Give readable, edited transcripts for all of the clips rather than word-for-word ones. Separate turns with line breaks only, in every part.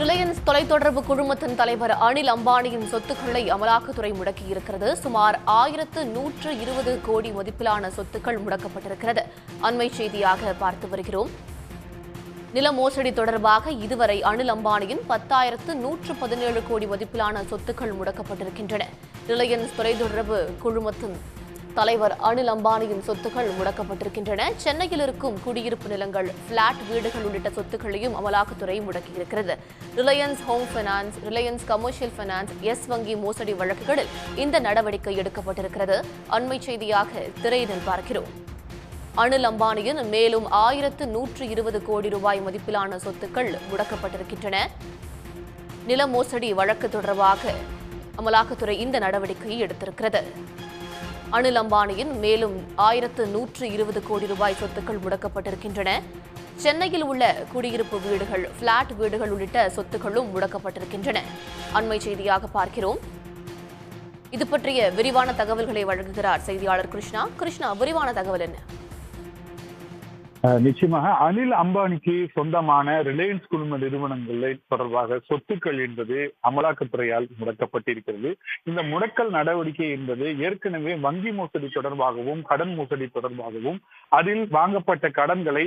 Reliance தொலைத்தொடர்பு குழுமத்தின் தலைவர் அனில் அம்பானியின் சொத்துக்களை அமலாக்கத்துறை முடக்கியிருக்கிறது. சுமார் 1120 கோடி மதிப்பிலான சொத்துக்கள் முடக்கப்பட்டிருக்கிறது. அண்மை செய்தியாக பார்த்து வருகிறோம். நில மோசடி தொடர்பாக இதுவரை அனில் அம்பானியின் 10,117 கோடி மதிப்பிலான சொத்துக்கள் முடக்கப்பட்டிருக்கின்றன. ரிலையன்ஸ் தொலைத்தொடர்பு குழுமத்தின் தலைவர் அனில் அம்பானியின் சொத்துக்கள் முடக்கப்பட்டிருக்கின்றன. சென்னையில் இருக்கும் குடியிருப்பு நிலங்கள், பிளாட் வீடுகள் உள்ளிட்ட சொத்துக்களையும் அமலாக்கத்துறை முடக்கியிருக்கிறது. Reliance home finance, Reliance commercial finance, Yes வங்கி மோசடி வழக்குகளில் இந்த நடவடிக்கை எடுக்கப்பட்டிருக்கிறது. அண்மை செய்தியாக திரையிடல் பார்க்கிறோம். அனில் அம்பானியின் மேலும் 1120 கோடி ரூபாய் மதிப்பிலான சொத்துக்கள் முடக்கப்பட்டிருக்கின்றன. நில மோசடி வழக்கு தொடர்பாக அமலாக்கத்துறை இந்த நடவடிக்கையை எடுத்திருக்கிறது. அனில் அம்பானியின் மேலும் 1120 கோடி ரூபாய் சொத்துக்கள் முடக்கப்பட்டிருக்கின்றன. சென்னையில் உள்ள குடியிருப்பு வீடுகள், பிளாட் வீடுகள் உள்ளிட்ட சொத்துக்களும் முடக்கப்பட்டிருக்கின்றன. அண்மை செய்தியாக பார்க்கிறோம். இது பற்றிய விரிவான தகவல்களை வழங்குகிறார் செய்தியாளர் கிருஷ்ணா. கிருஷ்ணா, விரிவான தகவல் என்ன?
நிச்சயமாக அனில் அம்பானிக்கு சொந்தமான ரிலையன்ஸ் குழும நிறுவனங்களை தொடர்பாக சொத்துக்கள் என்பது அமலாக்கத்துறையால் முடக்கப்பட்டிருக்கிறது. இந்த முடக்கல் நடவடிக்கை என்பது ஏற்கனவே வங்கி மோசடி தொடர்பாகவும் கடன் மோசடி தொடர்பாகவும் அதில் வாங்கப்பட்ட கடன்களை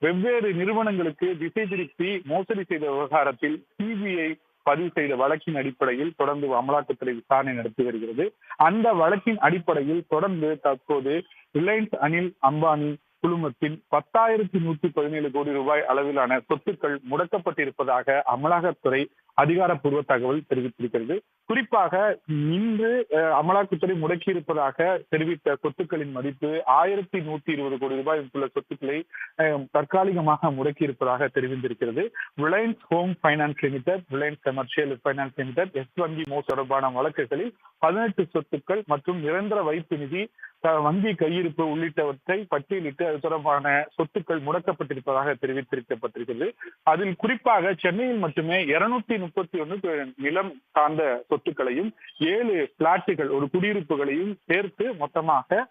வெவ்வேறு நிறுவனங்களுக்கு திசை திருப்பி மோசடி செய்த விவகாரத்தில் சிபிஐ பதிவு செய்த வழக்கின் அடிப்படையில் தொடர்ந்து அமலாக்கத்துறை விசாரணை நடத்தி வருகிறது. அந்த வழக்கின் அடிப்படையில் தொடர்ந்து தற்போது ரிலையன்ஸ் அனில் அம்பானி குழுமத்தின் 10,117 கோடி ரூபாய் அளவிலான சொத்துக்கள் முடக்கப்பட்டிருப்பதாக அமலாக்கத்துறை அதிகாரப்பூர்வ தகவல் தெரிவித்திருக்கிறது. குறிப்பாக இன்று அமலாக்கத்துறை முடக்கியிருப்பதாக தெரிவித்த சொத்துக்களின் மதிப்பு 1,120 கோடி ரூபாய் உள்ள சொத்துக்களை தற்காலிகமாக முடக்கியிருப்பதாக தெரிவித்திருக்கிறது. Reliance home finance limited, Reliance commercial finance limited, Yes வங்கி மோசடி தொடர்பான வழக்குகளில் 18 சொத்துக்கள் மற்றும் நிரந்தர வைப்பு நிதி, வங்கி கையிருப்பு உள்ளிட்டவற்றை பட்டியலிட்டு அது தொடர்பான சொத்துக்கள் முடக்கப்பட்டிருப்பதாக தெரிவித்திருக்கப்பட்டிருக்கிறது. அதில் குறிப்பாக சென்னையில் மட்டுமே 231 நிலம் சார்ந்த சொத்துக்களையும் 7 பிளாட்டுகள், ஒரு குடியிருப்புகளையும் சேர்த்து மொத்தமாக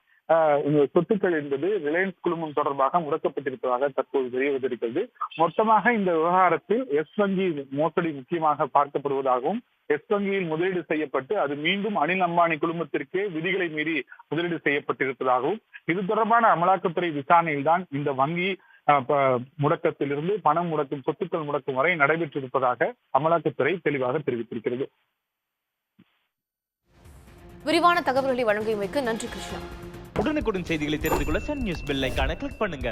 சொத்துக்கள் என்பது ரிலையன்ஸ் குழுமம் தொடர்பாக முடக்கப்பட்டிருப்பதாக தற்போது தெரிய வந்திருக்கிறது. மொத்தமாக இந்த விவகாரத்தில் எஸ் வங்கி மோசடி முக்கியமாக பார்க்கப்படுவதாகவும், எஸ் வங்கியில் முதலீடு செய்யப்பட்டு அது மீண்டும் அனில் அம்பானி குழுமத்திற்கே விதிகளை மீறி முதலீடு செய்யப்பட்டிருப்பதாகவும், இது தொடர்பான அமலாக்கத்துறை விசாரணையில் தான் இந்த வங்கி முடக்கத்திலிருந்து பணம் முடக்கும், சொத்துக்கள் முடக்கும் வரை நடைபெற்றிருப்பதாக அமலாக்கத்துறை தெளிவாக தெரிவித்திருக்கிறது.
விரிவான தகவல்களை வழங்கியமைக்கு நன்றி கிருஷ்ணா.
உடனுக்குடன் செய்திகளை தெரிந்து கொள்ள சன் நியூஸ் பெல் ஐகானை கிளிக் பண்ணுங்க.